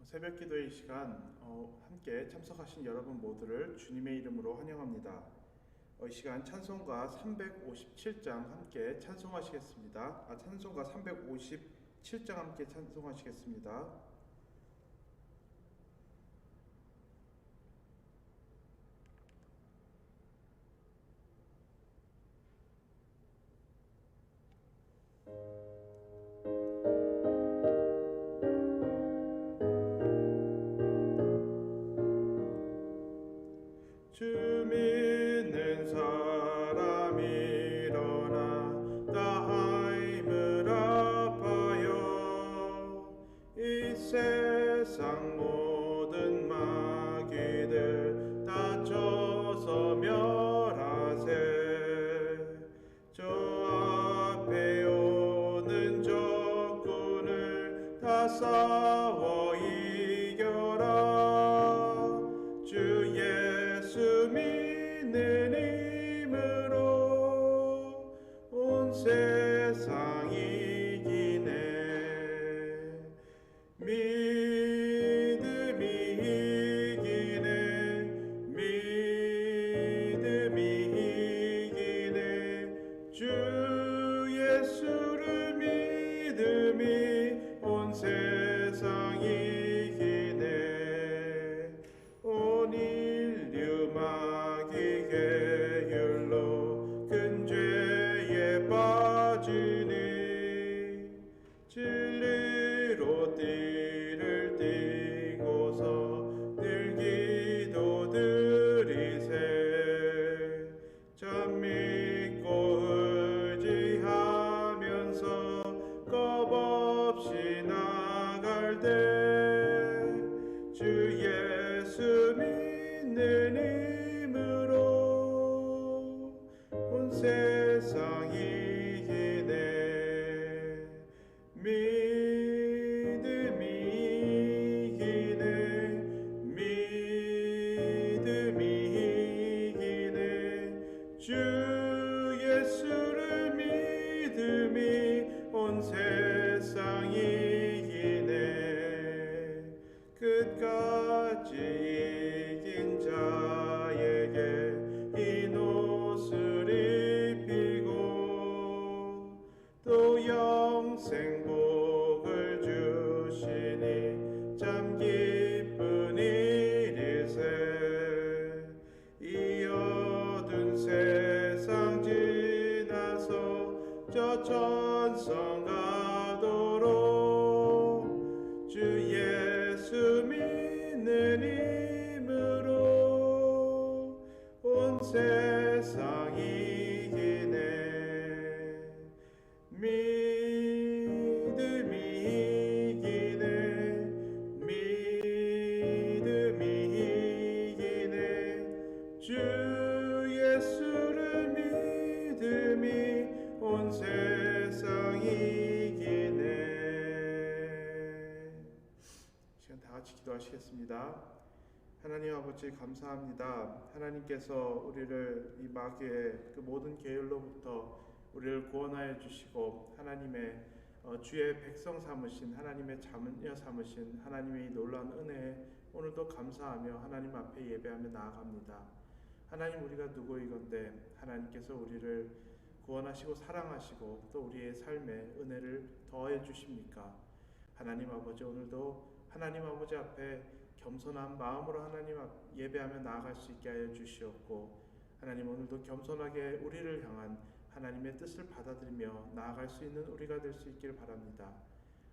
새벽 기도의 시간 함께 참석하신 여러분 모두를 주님의 이름으로 환영합니다. 이 시간 찬송가 357장 함께 찬송하시겠습니다. 찬송가 357장 함께 찬송하시겠습니다. 주 믿는 사람 일어나 다 힘을 합하여 이 세상 모든 마귀들 다쳐서 멸하세. 저 앞에 오는 적군을 다 싸워 이겨라. 주 예수 믿는 힘으로 온 세상 이기네. 믿음이 이기네. 믿음이 이기네. 주 예수를 믿음이 온 세상 이기네. 온 인류 마귀 계율로 큰 죄에 빠지니 진리로 띠를 띠고서 늘 기도 드리세. 참 믿고 의지하면서 겁없이 나갈 때 주 예수 믿는 힘으로 온 세상 이기네. 믿음이 이기네. 믿음이 이기네. 주 예수를 믿음이 온 세상 이기네. 끝까지 이긴 자에게 흰 옷을 입히고 또 영생 복을 주시니 참 기쁜 일일세. 이 어두운 세상 지나서 저 천성 가도록 주 예수 믿는 힘으로 온 세상 이기네. 믿음이 이기네. 믿음이 이기네. 주 예수를 믿음이 온 세상 이기네. 시간 다 같이 기도하시겠습니다. 하나님 아버지 감사합니다. 하나님께서 우리를 이 마귀의 그 모든 계율로부터 우리를 구원하여 주시고 하나님의 주의 백성 삼으신 하나님의 자녀 삼으신 하나님의 이 놀라운 은혜에 오늘도 감사하며 하나님 앞에 예배하며 나아갑니다. 하나님, 우리가 누구이건데 하나님께서 우리를 구원하시고 사랑하시고 또 우리의 삶에 은혜를 더해 주십니까? 하나님 아버지, 오늘도 하나님 아버지 앞에 겸손한 마음으로 하나님 앞 예배하며 나아갈 수 있게 하여 주시옵고, 하나님 오늘도 겸손하게 우리를 향한 하나님의 뜻을 받아들이며 나아갈 수 있는 우리가 될 수 있기를 바랍니다.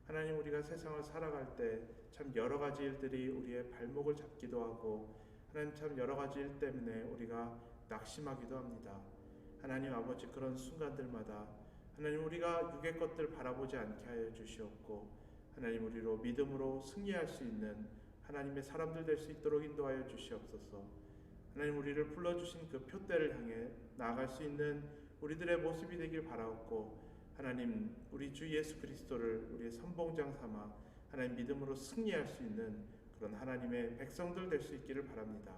하나님, 우리가 세상을 살아갈 때 참 여러 가지 일들이 우리의 발목을 잡기도 하고 하나님 참 여러 가지 일 때문에 우리가 낙심하기도 합니다. 하나님 아버지, 그런 순간들마다 하나님 우리가 육의 것들 바라보지 않게 하여 주시옵고, 하나님 우리로 믿음으로 승리할 수 있는 하나님의 사람들 될 수 있도록 인도하여 주시옵소서. 하나님, 우리를 불러주신 그 표대를 향해 나아갈 수 있는 우리들의 모습이 되길 바라옵고, 하나님 우리 주 예수 그리스도를 우리의 선봉장 삼아 하나님 믿음으로 승리할 수 있는 그런 하나님의 백성들 될 수 있기를 바랍니다.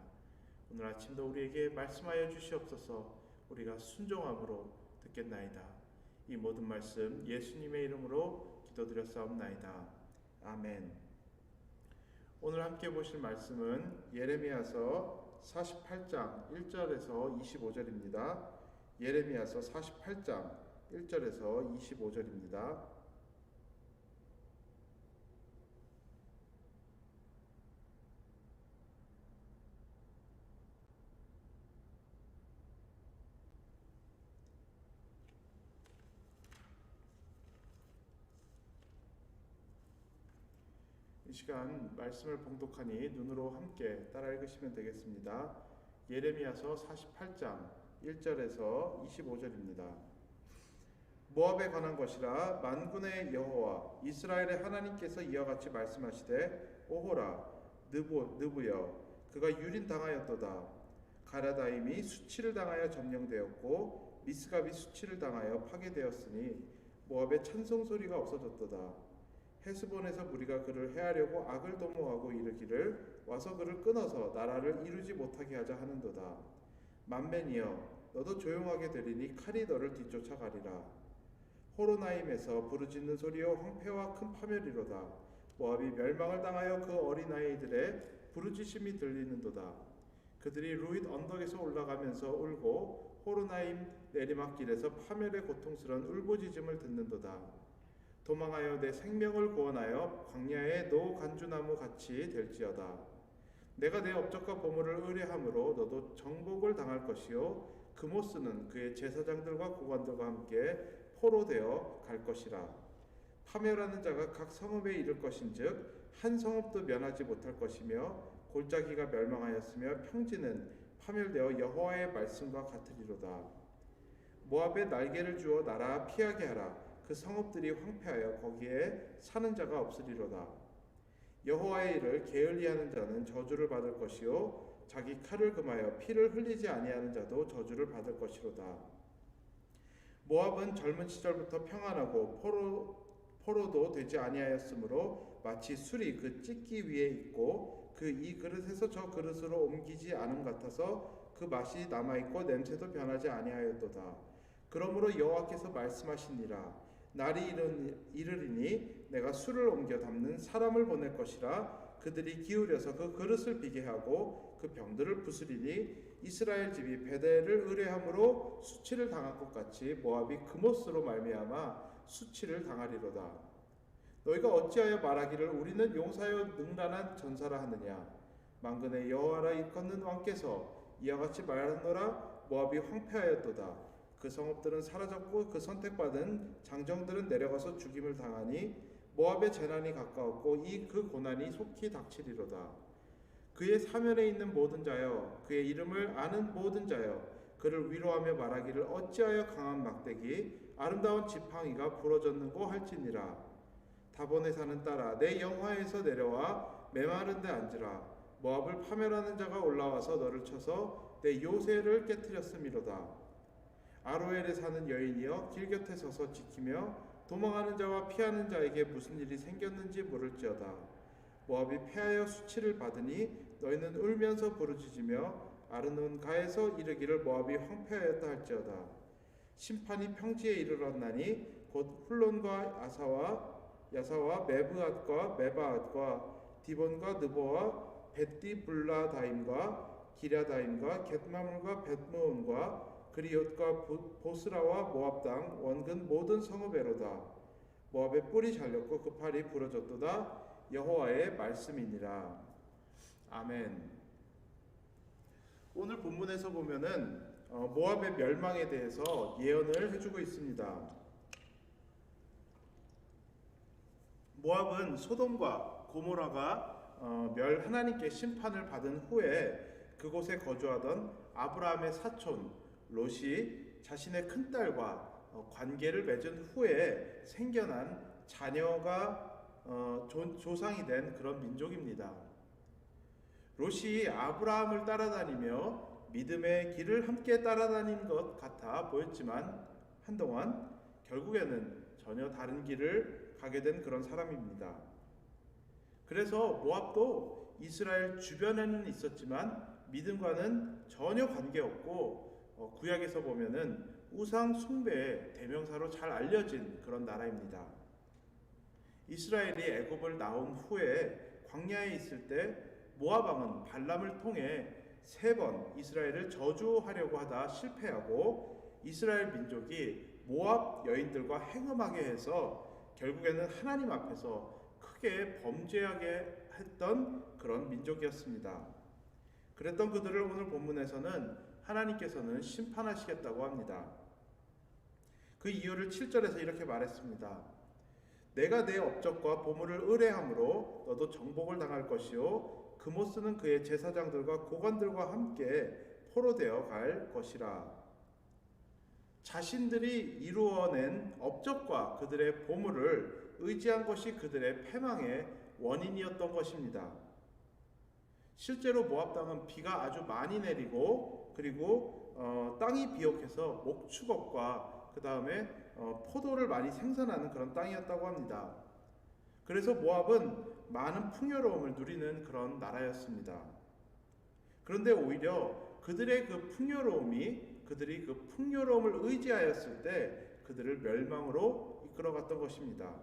오늘 아침도 우리에게 말씀하여 주시옵소서. 우리가 순종함으로 듣겠나이다. 이 모든 말씀 예수님의 이름으로 기도드렸사옵나이다. 아멘. 오늘 함께 보실 말씀은 예레미야서 48장 1절에서 25절입니다. 예레미야서 48장 1절에서 25절입니다. 이 시간 말씀을 봉독하니 눈으로 함께 따라 읽으시면 되겠습니다. 예레미야서 48장 1절에서 25절입니다. 모압에 관한 것이라 만군의 여호와 이스라엘의 하나님께서 이와 같이 말씀하시되 오호라 느부여 그가 유린당하였도다. 가라다임이 수치를 당하여 점령되었고 미스갑이 수치를 당하여 파괴되었으니 모압의 찬송소리가 없어졌도다. 헤스본에서 무리가 그를 해하려고 악을 도모하고 이르기를 와서 그를 끊어서 나라를 이루지 못하게 하자 하는도다. 만멘이여 너도 조용하게 되리니 칼이 너를 뒤쫓아가리라. 호로나임에서 부르짖는 소리여 황폐와 큰 파멸이로다. 모압이 멸망을 당하여 그 어린아이들의 부르짖음이 들리는도다. 그들이 루잇 언덕에서 올라가면서 울고 호로나임 내리막길에서 파멸의 고통스러운 울부짖음을 듣는도다. 도망하여 내 생명을 구원하여 광야의 노 간주나무 같이 될지어다. 내가 내 업적과 보물을 의뢰함으로 너도 정복을 당할 것이요 그모스는 그의 제사장들과 고관들과 함께 포로되어 갈 것이라. 파멸하는 자가 각 성읍에 이를 것인즉 한 성읍도 면하지 못할 것이며 골짜기가 멸망하였으며 평지는 파멸되어 여호와의 말씀과 같으리로다. 모압에 날개를 주어 날아 피하게 하라. 그 성읍들이 황폐하여 거기에 사는 자가 없으리로다. 여호와의 일을 게을리하는 자는 저주를 받을 것이요 자기 칼을 금하여 피를 흘리지 아니하는 자도 저주를 받을 것이로다. 모압은 젊은 시절부터 평안하고 포로도 되지 아니하였으므로 마치 술이 그 찢기 위에 있고 그 이 그릇에서 저 그릇으로 옮기지 않음 같아서 그 맛이 남아있고 냄새도 변하지 아니하였도다. 그러므로 여호와께서 말씀하시니라. 날이 이르리니 내가 술을 옮겨 담는 사람을 보낼 것이라. 그들이 기울여서 그 그릇을 비게 하고 그 병들을 부수리니 이스라엘 집이 베델을 의뢰함으로 수치를 당한 것 같이 모압이 그모스로 말미암아 수치를 당하리로다. 너희가 어찌하여 말하기를 우리는 용사여 능란한 전사라 하느냐. 만군의 여호와라 일컫는 왕께서 이와 같이 말하노라. 모압이 황폐하였도다. 그 성읍들은 사라졌고 그 선택받은 장정들은 내려가서 죽임을 당하니 모압의 재난이 가까웠고 그 고난이 속히 닥치리로다. 그의 사면에 있는 모든 자여 그의 이름을 아는 모든 자여 그를 위로하며 말하기를 어찌하여 강한 막대기 아름다운 지팡이가 부러졌는고 할지니라. 다본에 사는 딸아 내 영화에서 내려와 메마른 데 앉으라. 모압을 파멸하는 자가 올라와서 너를 쳐서 내 요새를 깨뜨렸음이로다. 아로엘에 사는 여인이여 길 곁에 서서 지키며 도망하는 자와 피하는 자에게 무슨 일이 생겼는지 물을지어다. 모압이 패하여 수치를 받으니 너희는 울면서 부르짖으며 아르논가에서 이르기를 모압이 황폐하였다 할지어다. 심판이 평지에 이르렀나니 곧 훌론과 야사와 메브앗과 메바앗과 디본과 느보와 벳디블라다임과 기랴다임과 겟마물과 벳무온과 그리옷과 보스라와 모압 땅 원근 모든 성읍에로다. 모압의 뿔이 잘렸고 그 팔이 부러졌도다. 여호와의 말씀이니라. 아멘. 오늘 본문에서 보면은 모압의 멸망에 대해서 예언을 해주고 있습니다. 모압은 소돔과 고모라가 하나님께 심판을 받은 후에 그곳에 거주하던 아브라함의 사촌 롯이 자신의 큰딸과 관계를 맺은 후에 생겨난 자녀가 조상이 된 그런 민족입니다. 롯이 아브라함을 따라다니며 믿음의 길을 함께 따라다닌 것 같아 보였지만 한동안 결국에는 전혀 다른 길을 가게 된 그런 사람입니다. 그래서 모압도 이스라엘 주변에는 있었지만 믿음과는 전혀 관계없고 구약에서 보면은 우상 숭배의 대명사로 잘 알려진 그런 나라입니다. 이스라엘이 애굽을 나온 후에 광야에 있을 때 모압 왕은 발람을 통해 3번 이스라엘을 저주하려고 하다 실패하고 이스라엘 민족이 모압 여인들과 행음하게 해서 결국에는 하나님 앞에서 크게 범죄하게 했던 그런 민족이었습니다. 그랬던 그들을 오늘 본문에서는 하나님께서는 심판하시겠다고 합니다. 그 이유를 7절에서 이렇게 말했습니다. 내가 내 업적과 보물을 의뢰함으로 너도 정복을 당할 것이요 그모스는 그의 제사장들과 고관들과 함께 포로되어 갈 것이라. 자신들이 이루어낸 업적과 그들의 보물을 의지한 것이 그들의 패망의 원인이었던 것입니다. 실제로 모압 땅은 비가 아주 많이 내리고 그리고 땅이 비옥해서 목축업과 그 다음에 포도를 많이 생산하는 그런 땅이었다고 합니다. 그래서 모압은 많은 풍요로움을 누리는 그런 나라였습니다. 그런데 오히려 그들의 그 그들이 그 풍요로움을 의지하였을 때 그들을 멸망으로 이끌어갔던 것입니다.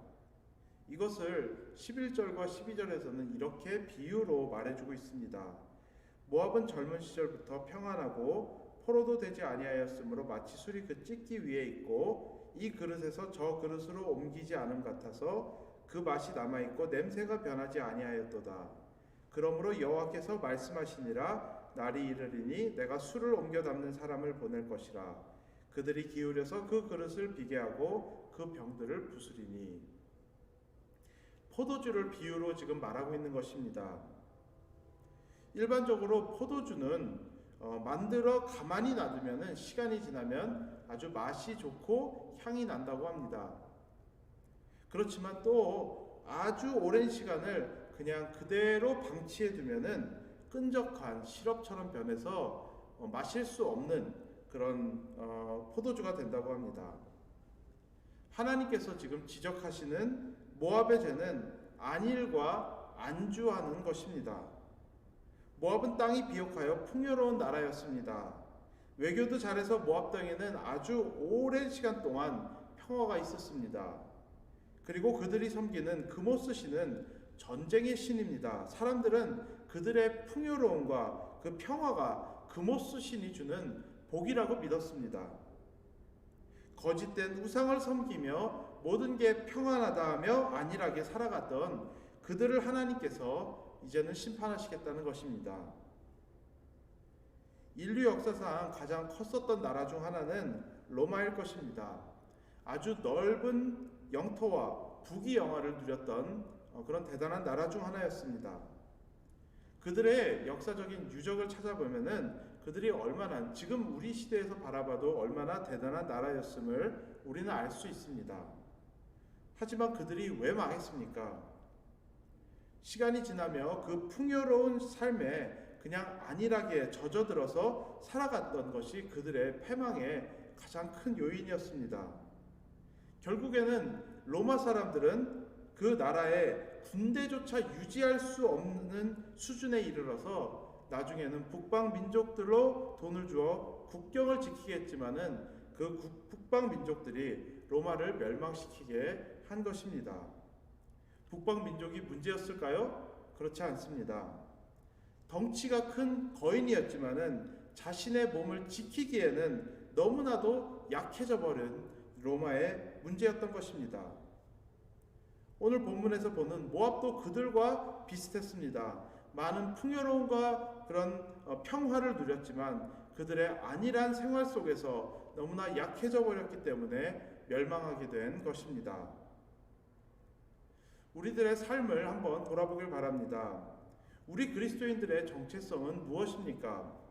이것을 11절과 12절에서는 이렇게 비유로 말해주고 있습니다. 모압은 젊은 시절부터 평안하고 포로도 되지 아니하였으므로 마치 술이 그 찢기 위에 있고 이 그릇에서 저 그릇으로 옮기지 않음 같아서 그 맛이 남아있고 냄새가 변하지 아니하였도다. 그러므로 여호와께서 말씀하시니라 날이 이르리니 내가 술을 옮겨 담는 사람을 보낼 것이라. 그들이 기울여서 그 그릇을 비게 하고 그 병들을 부수리니. 포도주를 비유로 지금 말하고 있는 것입니다. 일반적으로 포도주는 만들어 가만히 놔두면 시간이 지나면 아주 맛이 좋고 향이 난다고 합니다. 그렇지만 또 아주 오랜 시간을 그냥 그대로 방치해 두면은 끈적한 시럽처럼 변해서 마실 수 없는 그런 포도주가 된다고 합니다. 하나님께서 지금 지적하시는 모압의 죄는 안일과 안주하는 것입니다. 모압은 땅이 비옥하여 풍요로운 나라였습니다. 외교도 잘해서 모압 땅에는 아주 오랜 시간 동안 평화가 있었습니다. 그리고 그들이 섬기는 그모스 신은 전쟁의 신입니다. 사람들은 그들의 풍요로움과 그 평화가 그모스 신이 주는 복이라고 믿었습니다. 거짓된 우상을 섬기며 모든 게 평안하다 하며 안일하게 살아갔던 그들을 하나님께서 이제는 심판하시겠다는 것입니다. 인류 역사상 가장 컸었던 나라 중 하나는 로마일 것입니다. 아주 넓은 영토와 부귀영화를 누렸던 그런 대단한 나라 중 하나였습니다. 그들의 역사적인 유적을 찾아보면은 그들이 얼마나 지금 우리 시대에서 바라봐도 얼마나 대단한 나라였음을 우리는 알 수 있습니다. 하지만 그들이 왜 망했습니까? 시간이 지나며 그 풍요로운 삶에 그냥 안일하게 젖어들어서 살아갔던 것이 그들의 패망의 가장 큰 요인이었습니다. 결국에는 로마 사람들은 그 나라의 군대조차 유지할 수 없는 수준에 이르러서 나중에는 북방 민족들로 돈을 주어 국경을 지키겠지만은 그 북방 민족들이 로마를 멸망시키게 한 것입니다. 북방 민족이 문제였을까요? 그렇지 않습니다. 덩치가 큰 거인이었지만은 자신의 몸을 지키기에는 너무나도 약해져 버린 로마의 문제였던 것입니다. 오늘 본문에서 보는 모압도 그들과 비슷했습니다. 많은 풍요로움과 그런 평화를 누렸지만 그들의 안일한 생활 속에서 너무나 약해져 버렸기 때문에 멸망하게 된 것입니다. 우리들의 삶을 한번 돌아보길 바랍니다. 우리 그리스도인들의 정체성은 무엇입니까?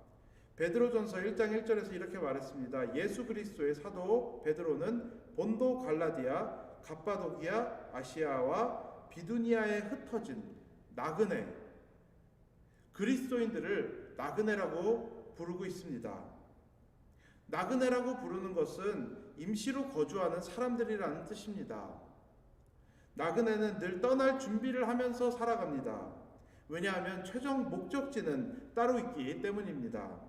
베드로전서 1장 1절에서 이렇게 말했습니다. 예수 그리스도의 사도 베드로는 본도 갈라디아 갑바도기아 아시아와 비두니아에 흩어진 나그네 그리스도인들을 나그네라고 부르고 있습니다. 나그네라고 부르는 것은 임시로 거주하는 사람들이라는 뜻입니다. 나그네는 늘 떠날 준비를 하면서 살아갑니다. 왜냐하면 최종 목적지는 따로 있기 때문입니다.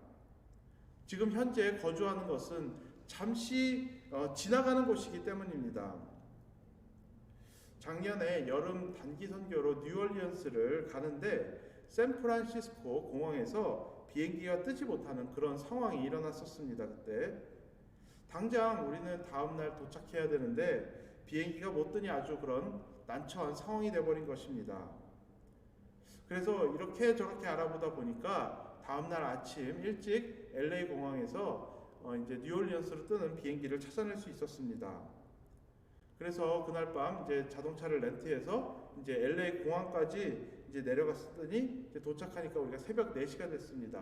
지금 현재 거주하는 것은 잠시 지나가는 곳이기 때문입니다. 작년에 여름 단기 선교로 뉴올리언스를 가는데 샌프란시스코 공항에서 비행기가 뜨지 못하는 그런 상황이 일어났었습니다. 그때 당장 우리는 다음날 도착해야 되는데 비행기가 못 뜨니 아주 그런 난처한 상황이 되어버린 것입니다. 그래서 이렇게 저렇게 알아보다 보니까 다음날 아침 일찍 LA 공항에서 이제 뉴올리언스로 뜨는 비행기를 찾아낼 수 있었습니다. 그래서 그날 밤 이제 자동차를 렌트해서 이제 LA 공항까지 이제 내려갔더니 이제 도착하니까 우리가 새벽 4시가 됐습니다.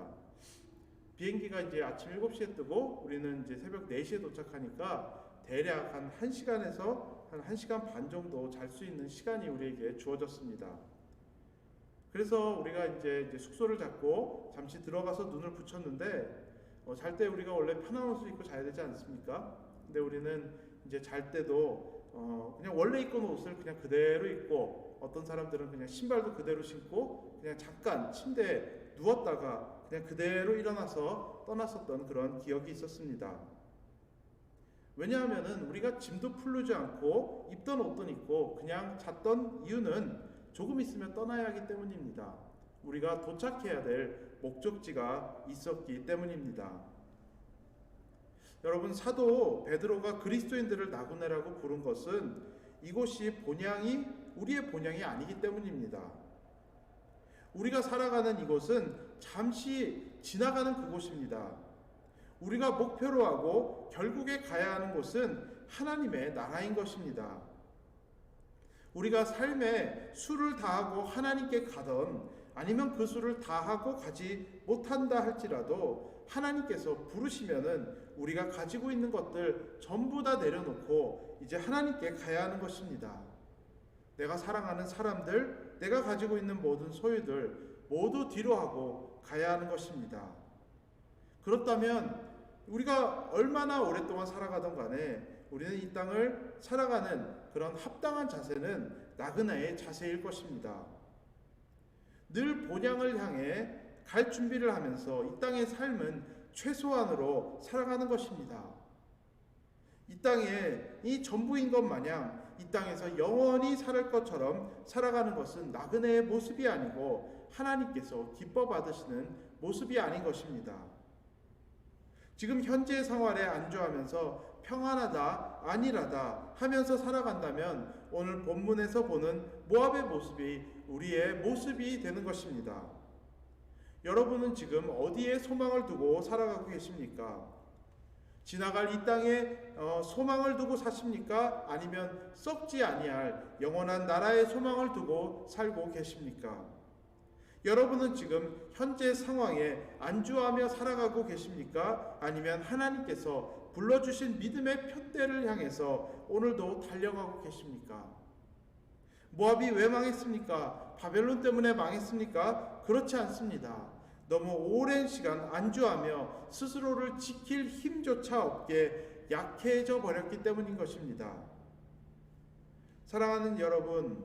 비행기가 이제 아침 7시에 뜨고 우리는 이제 새벽 4시에 도착하니까 대략 한 1시간에서 한 1시간 반 정도 잘 수 있는 시간이 우리에게 주어졌습니다. 그래서 우리가 이제 숙소를 잡고 잠시 들어가서 눈을 붙였는데 잘 때 우리가 원래 편한 옷을 입고 자야 되지 않습니까? 근데 우리는 이제 잘 때도 그냥 원래 입고 온 옷을 그냥 그대로 입고 어떤 사람들은 그냥 신발도 그대로 신고 그냥 잠깐 침대에 누웠다가 그냥 그대로 일어나서 떠났었던 그런 기억이 있었습니다. 왜냐하면은 우리가 짐도 풀르지 않고 입던 옷도 입고 그냥 잤던 이유는 조금 있으면 떠나야 하기 때문입니다. 우리가 도착해야 될 목적지가 있었기 때문입니다. 여러분, 사도 베드로가 그리스도인들을 나그네라고 부른 것은 이곳이 우리의 본향이 아니기 때문입니다. 우리가 살아가는 이곳은 잠시 지나가는 그곳입니다. 우리가 목표로 하고 결국에 가야 하는 곳은 하나님의 나라인 것입니다. 우리가 삶에 수를 다하고 하나님께 가던 아니면 그 수를 다하고 가지 못한다 할지라도 하나님께서 부르시면은 우리가 가지고 있는 것들 전부 다 내려놓고 이제 하나님께 가야 하는 것입니다. 내가 사랑하는 사람들, 내가 가지고 있는 모든 소유들 모두 뒤로 하고 가야 하는 것입니다. 그렇다면 우리가 얼마나 오랫동안 살아가던 간에 우리는 이 땅을 살아가는 그런 합당한 자세는 나그네의 자세일 것입니다. 늘 본향을 향해 갈 준비를 하면서 이 땅의 삶은 최소한으로 살아가는 것입니다. 이 땅에 이 전부인 것 마냥 이 땅에서 영원히 살 것처럼 살아가는 것은 나그네의 모습이 아니고 하나님께서 기뻐 받으시는 모습이 아닌 것입니다. 지금 현재의 생활에 안주하면서 평안하다, 안일하다 하면서 살아간다면 오늘 본문에서 보는 모압의 모습이 우리의 모습이 되는 것입니다. 여러분은 지금 어디에 소망을 두고 살아가고 계십니까? 지나갈 이 땅에 소망을 두고 사십니까? 아니면 썩지 아니할 영원한 나라의 소망을 두고 살고 계십니까? 여러분은 지금 현재 상황에 안주하며 살아가고 계십니까? 아니면 하나님께서 불러주신 믿음의 푯대를 향해서 오늘도 달려가고 계십니까? 모압이 왜 망했습니까? 바벨론 때문에 망했습니까? 그렇지 않습니다. 너무 오랜 시간 안주하며 스스로를 지킬 힘조차 없게 약해져 버렸기 때문인 것입니다. 사랑하는 여러분,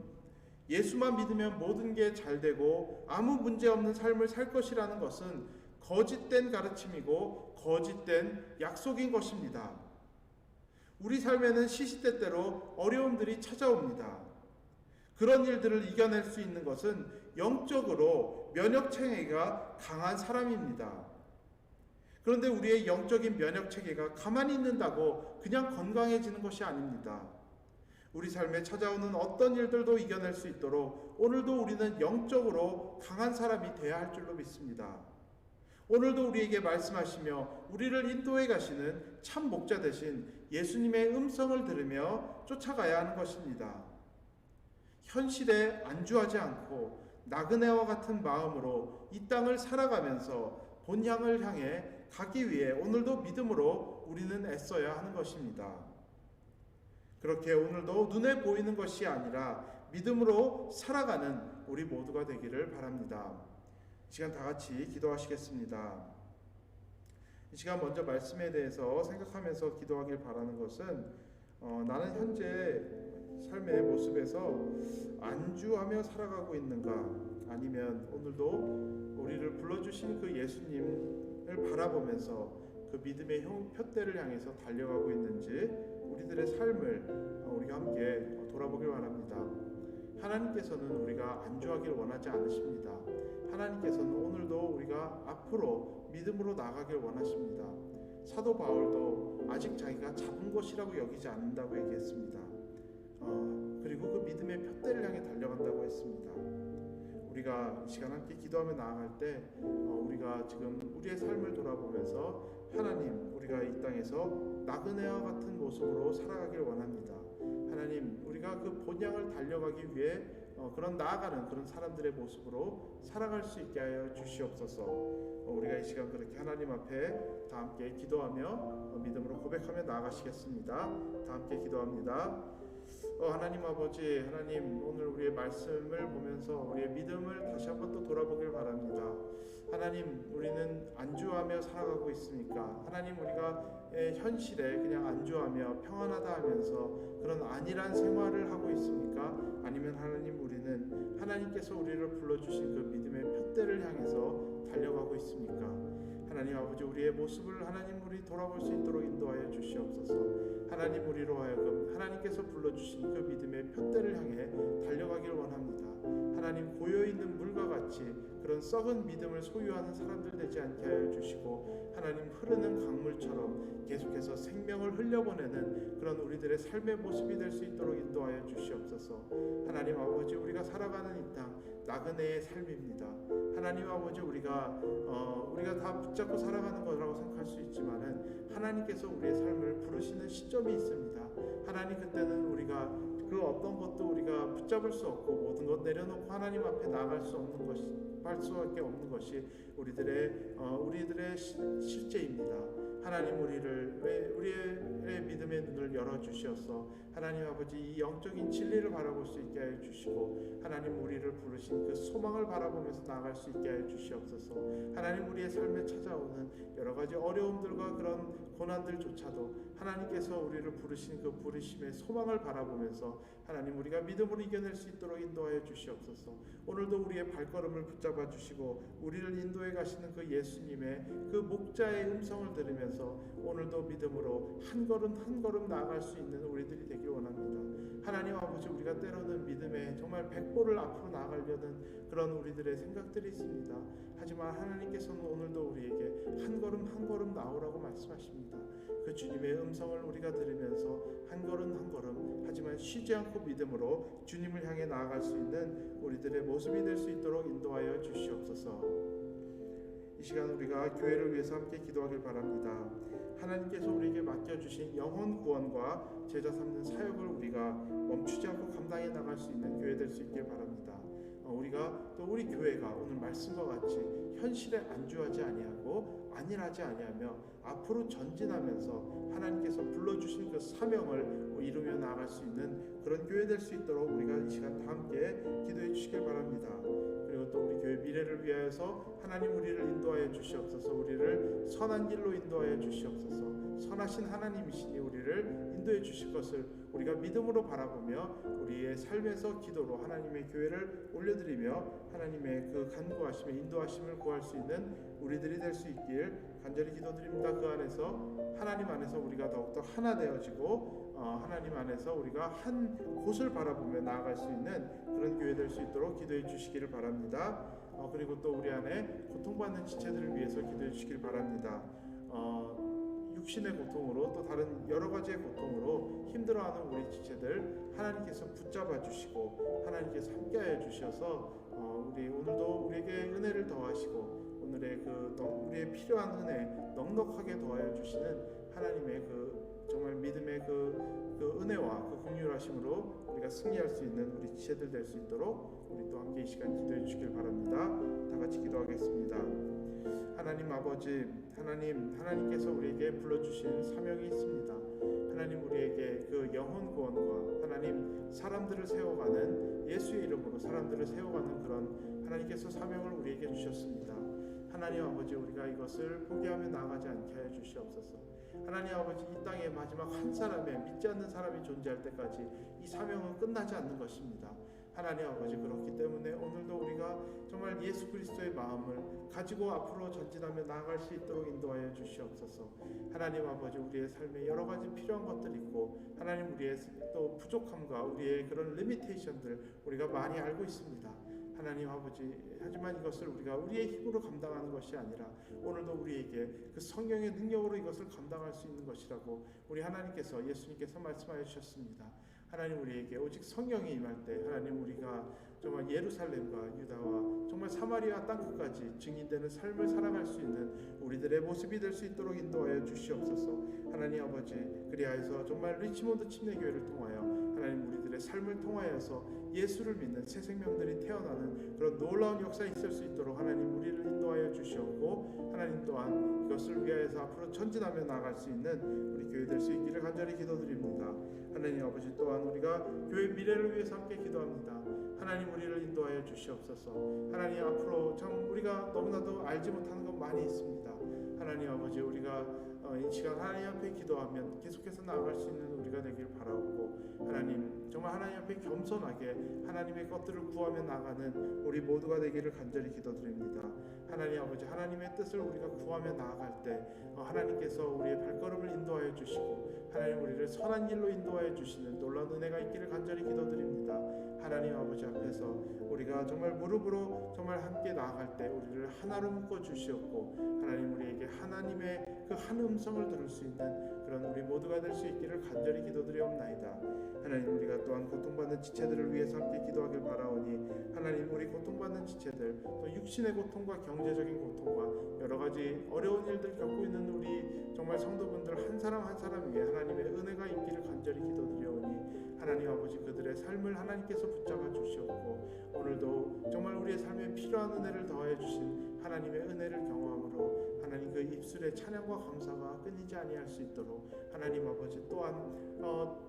예수만 믿으면 모든 게 잘 되고 아무 문제 없는 삶을 살 것이라는 것은 거짓된 가르침이고 거짓된 약속인 것입니다. 우리 삶에는 시시때때로 어려움들이 찾아옵니다. 그런 일들을 이겨낼 수 있는 것은 영적으로 면역체계가 강한 사람입니다. 그런데 우리의 영적인 면역체계가 가만히 있는다고 그냥 건강해지는 것이 아닙니다. 우리 삶에 찾아오는 어떤 일들도 이겨낼 수 있도록 오늘도 우리는 영적으로 강한 사람이 되어야 할 줄로 믿습니다. 오늘도 우리에게 말씀하시며 우리를 인도해 가시는 참 목자 되신 예수님의 음성을 들으며 쫓아가야 하는 것입니다. 현실에 안주하지 않고 나그네와 같은 마음으로 이 땅을 살아가면서 본향을 향해 가기 위해 오늘도 믿음으로 우리는 애써야 하는 것입니다. 그렇게 오늘도 눈에 보이는 것이 아니라 믿음으로 살아가는 우리 모두가 되기를 바랍니다. 이 시간 다 같이 기도하시겠습니다. 이 시간 먼저 말씀에 대해서 생각하면서 기도하길 바라는 것은 나는 현재 삶의 모습에서 안주하며 살아가고 있는가, 아니면 오늘도 우리를 불러주신 그 예수님을 바라보면서 그 믿음의 푯대를 향해서 달려가고 있는지 우리들의 삶을 우리가 함께 돌아보길 바랍니다. 하나님께서는 우리가 안주하길 원하지 않으십니다. 하나님께서는 오늘도 우리가 앞으로 믿음으로 나아가길 원하십니다. 사도 바울도 아직 자기가 잡은 것이라고 여기지 않는다고 얘기했습니다. 그리고 그 믿음의 푯대를 향해 달려간다고 했습니다. 우리가 이 시간 함께 기도하며 나아갈 때 우리가 지금 우리의 삶을 돌아보면서 하나님, 우리가 이 땅에서 나그네와 같은 모습으로 살아가길 원합니다. 하나님, 우리가 그 본향을 달려가기 위해 그런 나아가는 그런 사람들의 모습으로 살아갈 수 있게 하여 주시옵소서. 우리가 이 시간 그렇게 하나님 앞에 다 함께 기도하며 믿음으로 고백하며 나아가시겠습니다. 다 함께 기도합니다. 하나님 아버지, 하나님 오늘 우리의 말씀을 보면서 우리의 믿음을 다시 한번 또 돌아보길 바랍니다. 하나님, 우리는 안주하며 살아가고 있습니까? 하나님, 우리가 현실에 그냥 안주하며 평안하다 하면서 그런 안일한 생활을 하고 있습니까? 아니면 하나님, 우리는 하나님께서 우리를 불러주신 그 믿음의 푯대를 향해서 달려가고 있습니까? 하나님 아버지, 우리의 모습을 하나님 우리 돌아볼 수 있도록 인도하여 주시옵소서. 하나님, 우리로 하여금 하나님께서 불러주신 그 믿음의 푯대를 향해 달려가길 원합니다. 하나님, 고여있는 물과 같이 그런 썩은 믿음을 소유하는 사람들 되지 않게 하여 주시고, 하나님 흐르는 강물처럼 계속해서 생명을 흘려보내는 그런 우리들의 삶의 모습이 될 수 있도록 인도하여 주시옵소서. 하나님 아버지, 우리가 살아가는 이 땅 나그네의 삶입니다. 하나님 아버지, 우리가 다 붙잡고 살아가는 거라고 생각할 수 있지만은 하나님께서 우리의 삶을 부르시는 시점이 있습니다. 하나님, 그때는 우리가 그 어떤 것도 우리가 붙잡을 수 없고 모든 것 내려놓고 하나님 앞에 나아갈 수 없는 것이, 할 수밖에 없는 것이 우리들의 실제입니다. 하나님, 우리의 믿음의 눈을 열어 주셔서 하나님 아버지, 이 영적인 진리를 바라볼 수 있게 하여 주시고, 하나님 우리를 부르신 그 소망을 바라보면서 나아갈 수 있게 하여 주시옵소서. 하나님, 우리의 삶에 찾아오는 여러 가지 어려움들과 그런 고난들조차도 하나님께서 우리를 부르신 그 부르심의 소망을 바라보면서 하나님, 우리가 믿음으로 이겨낼 수 있도록 인도하여 주시옵소서. 오늘도 우리의 발걸음을 붙잡아 주시고 우리를 인도해 가시는 그 예수님의 그 목자의 음성을 들으면서 오늘도 믿음으로 한 걸음 한 걸음 나아갈 수 있는 우리들이 되길 원합니다. 하나님 아버지, 우리가 때로는 믿음에 정말 100보를 앞으로 나아가려는 그런 우리들의 생각들이 있습니다. 하지만 하나님께서는 오늘도 우리에게 한 걸음 한 걸음 나오라고 말씀하십니다. 그 주님의 음성을 우리가 들으면서 한 걸음 한 걸음, 하지만 쉬지 않고 믿음으로 주님을 향해 나아갈 수 있는 우리들의 모습이 될 수 있도록 인도하여 주시옵소서. 이 시간 우리가 교회를 위해서 함께 기도하길 바랍니다. 하나님께서 우리에게 맡겨주신 영혼 구원과 제자 삼는 사역을 우리가 멈추지 않고 감당해 나갈 수 있는 교회 될 수 있길 바랍니다. 우리가 또 우리 교회가 오늘 말씀과 같이 현실에 안주하지 아니하고 안일하지 아니하며 앞으로 전진하면서 하나님께서 불러주신 그 사명을 이루며 나아갈 수 있는 그런 교회 될 수 있도록 우리가 이 시간 다 함께 기도해 주시길 바랍니다. 그리고 또 우리 교회 미래를 위하여서 하나님 우리를 인도하여 주시옵소서. 우리를 선한 길로 인도하여 주시옵소서. 선하신 하나님이시니 우리를 인도해 주실 것을 우리가 믿음으로 바라보며 우리의 삶에서 기도로 하나님의 교회를 올려드리며 하나님의 그 간구하심에 인도하심을 구할 수 있는 우리들이 될 수 있길 간절히 기도드립니다. 그 안에서 하나님 안에서 우리가 더욱더 하나 되어지고 하나님 안에서 우리가 한 곳을 바라보며 나아갈 수 있는 그런 교회 될 수 있도록 기도해 주시기를 바랍니다. 그리고 또 우리 안에 고통받는 지체들을 위해서 기도해 주시길 바랍니다. 육신의 고통으로 또 다른 여러 가지의 고통으로 힘들어하는 우리 지체들 하나님께서 붙잡아 주시고 하나님께서 함께하여 주셔서 우리 오늘도 우리에게 은혜를 더하시고 오늘의 우리의 필요한 은혜 넉넉하게 더하여 주시는 하나님의 정말 믿음의 은혜와 그 공유하심으로 우리가 승리할 수 있는 우리 지체들 될 수 있도록 우리 또 함께 이 시간 기도해 주시길 바랍니다. 다 같이 기도하겠습니다. 하나님 아버지, 하나님께서 우리에게 불러주신 사명이 있습니다. 하나님, 우리에게 그 영혼 구원과 하나님 사람들을 세워가는 예수의 이름으로 사람들을 세워가는 그런 하나님께서 사명을 우리에게 주셨습니다. 하나님 아버지, 우리가 이것을 포기하며 나아가지 않게 하여 주시옵소서. 하나님 아버지, 이 땅에 마지막 한 사람의 믿지 않는 사람이 존재할 때까지 이 사명은 끝나지 않는 것입니다. 하나님 아버지, 그렇기 때문에 오늘도 우리가 정말 정말 예수 그리스도의 마음을 가지고 앞으로 전진하며 나아갈 수 있도록 인도하여 주시옵소서. 하나님 아버지, 우리의 삶에 여러 가지 필요한 것들이 있고 하나님 우리의 또 부족함과 우리의 그런 리미테이션들 우리가 많이 알고 있습니다. 하나님 아버지, 하지만 이것을 우리가 우리의 힘으로 감당하는 것이 아니라 오늘도 우리에게 그 성령의 능력으로 이것을 감당할 수 있는 것이라고 우리 하나님께서, 예수님께서 말씀하여 주셨습니다. 하나님, 우리에게 오직 성령이 임할 때 하나님 우리가 정말 예루살렘과 유다와 정말 사마리아 땅끝까지 증인되는 삶을 살아갈 수 있는 우리들의 모습이 될 수 있도록 인도하여 주시옵소서. 하나님 아버지, 그리하여서 정말 리치몬드 침례교회를 통하여 하나님 우리들의 삶을 통하여서 예수를 믿는 새 생명들이 태어나는 그런 놀라운 역사가 있을 수 있도록 하나님 우리를 인도하여 주시옵고, 하나님 또한 이것을 위하여서 앞으로 전진하며 나아갈 수 있는 우리 교회 될 수 있기를 간절히 기도드립니다. 하나님 아버지, 또한 우리가 교회 미래를 위해서 함께 기도합니다. 하나님 우리를 인도하여 주시옵소서. 하나님, 앞으로 참 우리가 너무나도 알지 못하는 것 많이 있습니다. 하나님 아버지, 우리가 이 시간 하나님 앞에 기도하면 계속해서 나아갈 수 있는 우리가 되길 바라옵고, 하나님 정말 하나님 앞에 겸손하게 하나님의 것들을 구하며 나가는 우리 모두가 되기를 간절히 기도드립니다. 하나님 아버지, 하나님의 뜻을 우리가 구하며 나아갈 때 하나님께서 우리의 발걸음을 인도하여 주시고 하나님 우리를 선한 길로 인도하여 주시는 놀라운 은혜가 있기를 간절히 기도드립니다. 하나님 아버지 앞에서 우리가 정말 무릎으로 정말 함께 나아갈 때 우리를 하나로 묶어 주시옵고, 하나님 우리에게 하나님의 그 한 음성을 들을 수 있는 그런 우리 모두가 될 수 있기를 간절히 기도드리옵나이다. 하나님, 우리가 또한 고통받는 지체들을 위해서 함께 기도하길 바라오니, 하나님 우리 고통받는 지체들, 또 육신의 고통과 경제적인 고통과 여러 가지 어려운 일들 겪고 있는 우리 정말 성도분들 한 사람 한 사람 위에 하나님의 은혜가 있기를 간절히 기도드리오니, 하나님 아버지, 그들의 삶을 하나님께서 붙잡아 주시옵고, 오늘도 정말 우리의 삶에 필요한 은혜를 더하여 주신 하나님의 은혜를 경험함으로 하나님 그 입술의 찬양과 감사가 끊이지 아니할 수 있도록 하나님 아버지, 또한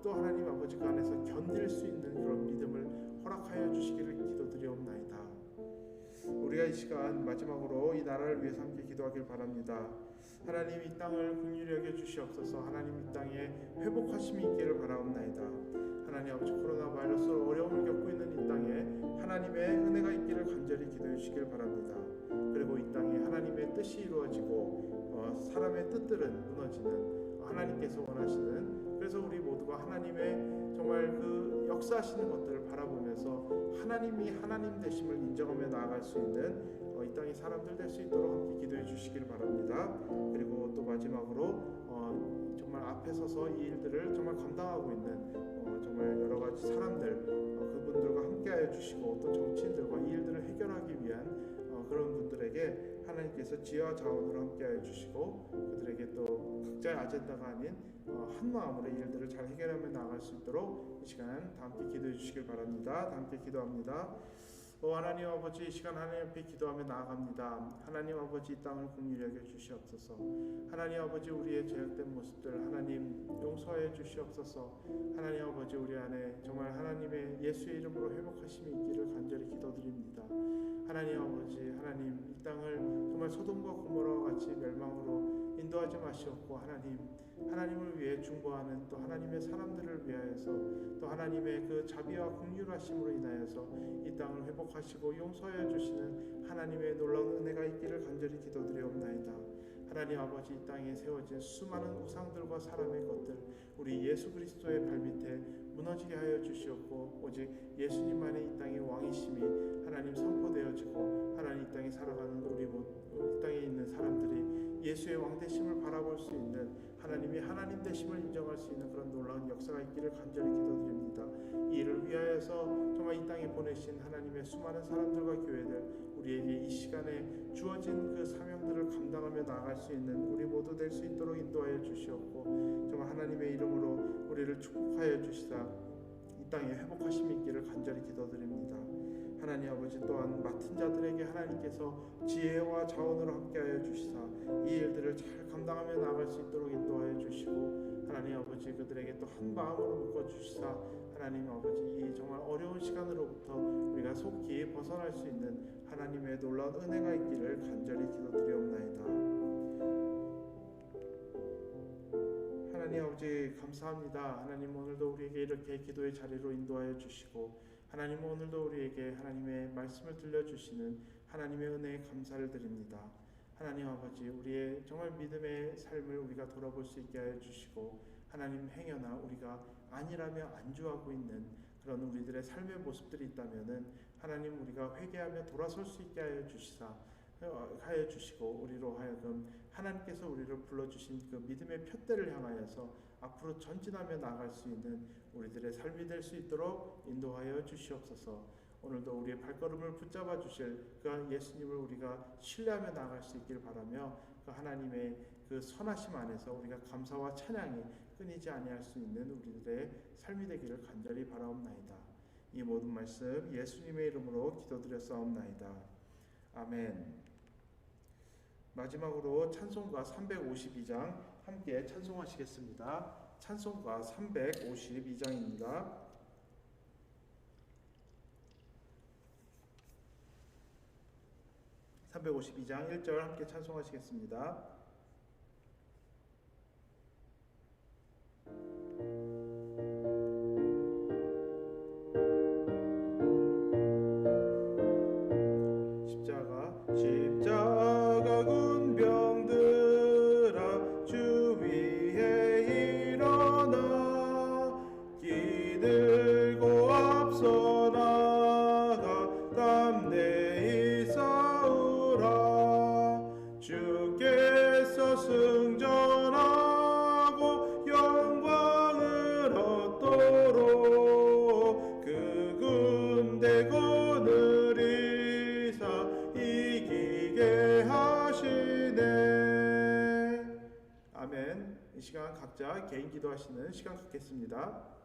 또 하나님 아버지 그 안에서 견딜 수 있는 그런 믿음을 허락하여 주시기를 기도드리옵나이다. 우리가 이 시간 마지막으로 이 나라를 위해서 함께 기도하길 바랍니다. 하나님, 이 땅을 긍휼히 여겨 주시옵소서. 하나님, 이 땅에 회복하심이 있기를 바라옵나이다. 하나님 아버지, 코로나 바이러스로 어려움을 겪고 있는 이 땅에 하나님의 은혜가 있기를 간절히 기도해 주시길 바랍니다. 그리고 이 땅에 하나님의 뜻이 이루어지고 사람의 뜻들은 무너지는 하나님께서 원하시는, 그래서 우리 모두가 하나님의 정말 그 역사하시는 것들을 바라보면서 하나님이 하나님 되심을 인정하며 나아갈 수 있는 이 땅의 사람들 될 수 있도록 함께 기도해 주시길 바랍니다. 그리고 또 마지막으로 정말 앞에 서서 이 일들을 정말 감당하고 있는 정말 여러 가지 사람들, 그분들과 함께하여 주시고, 또 정치인들과 이 일들을 해결하기 위한 그런 분들에게 하나님께서 지혜와 자원으로 함께하여 주시고, 그들에게 또 각자의 아젠다가 아닌 한 마음으로 이 일들을 잘 해결하며 나아갈 수 있도록 이 시간 다 함께 기도해 주시길 바랍니다. 다 함께 기도합니다. 하나님 아버지, 이 시간 하나님 앞에 기도하며 나아갑니다. 하나님 아버지, 이 땅을 긍휼히 여겨 주시옵소서. 하나님 아버지, 우리의 죄악된 모습들 하나님 용서해 주시옵소서. 하나님 아버지, 우리 안에 정말 하나님의 예수의 이름으로 회복하심이 있기를 간절히 기도드립니다. 하나님 아버지, 하나님 이 땅을 정말 소돔과 고모라와 같이 멸망으로 인도하지 마시옵고, 하나님을 위해 중보하는 또 하나님의 사람들을 위하여서, 또 하나님의 그 자비와 긍휼하심으로 인하여서 이 땅을 회복하시고 용서하여 주시는 하나님의 놀라운 은혜가 있기를 간절히 기도드리옵나이다. 하나님 아버지, 이 땅에 세워진 수많은 우상들과 사람의 것들 우리 예수 그리스도의 발밑에 무너지게 하여 주시옵고, 오직 예수님만의 이 땅의 왕이심이 하나님 선포되어지고, 하나님 이 땅에 살아가는 우리 이 땅에 있는 사람들이 예수의 왕되심을 바라볼 수 있는, 하나님이 하나님 되심을 인정할 수 있는 그런 놀라운 역사가 있기를 간절히 기도드립니다. 이 일을 위하여서 정말 이 땅에 보내신 하나님의 수많은 사람들과 교회들, 우리에게 이 시간에 주어진 그 사명들을 감당하며 나아갈 수 있는 우리 모두 될 수 있도록 인도하여 주시옵고, 정말 하나님의 이름으로 우리를 축복하여 주시사 이 땅에 회복하심이 있기를 간절히 기도드립니다. 하나님 아버지, 또한 맡은 자들에게 하나님께서 지혜와 자원으로 함께하여 주시사 이 일들을 잘 감당하며 나아갈 수 있도록 인도하여 주시고, 하나님 아버지, 그들에게 또 한 마음으로 묶어 주시사 하나님 아버지, 이 정말 어려운 시간으로부터 우리가 속히 벗어날 수 있는 하나님의 놀라운 은혜가 있기를 간절히 기도드리옵나이다. 하나님 아버지, 감사합니다. 하나님, 오늘도 우리에게 이렇게 기도의 자리로 인도하여 주시고, 하나님 오늘도 우리에게 하나님의 말씀을 들려주시는 하나님의 은혜에 감사를 드립니다. 하나님 아버지, 우리의 정말 믿음의 삶을 우리가 돌아볼 수 있게 하여 주시고, 하나님 행여나 우리가 아니라며 안주하고 있는 그런 우리들의 삶의 모습들이 있다면은 하나님 우리가 회개하며 돌아설 수 있게 하여 주시고, 우리로 하여금 하나님께서 우리를 불러주신 그 믿음의 푯대를 향하여서 앞으로 전진하며 나아갈 수 있는 우리들의 삶이 될 수 있도록 인도하여 주시옵소서. 오늘도 우리의 발걸음을 붙잡아 주실 그 예수님을 우리가 신뢰하며 나아갈 수 있기를 바라며, 그 하나님의 그 선하심 안에서 우리가 감사와 찬양이 끊이지 아니할 수 있는 우리들의 삶이 되기를 간절히 바라옵나이다. 이 모든 말씀 예수님의 이름으로 기도드렸사옵나이다. 아멘. 마지막으로 찬송가 352장 함께 찬송하시겠습니다. 찬송가 352장입니다. 352장 1절 함께 찬송하시겠습니다. 십자가 군병들아 주 위에 일어나 기들고 앞서 나가 담대히 싸우라. 주께서 승전하고 영광을 얻도록 그 군대 거느리사 이기게 하시네. 아멘. 이 시간 각자 개인 기도하시는 시간 갖겠습니다.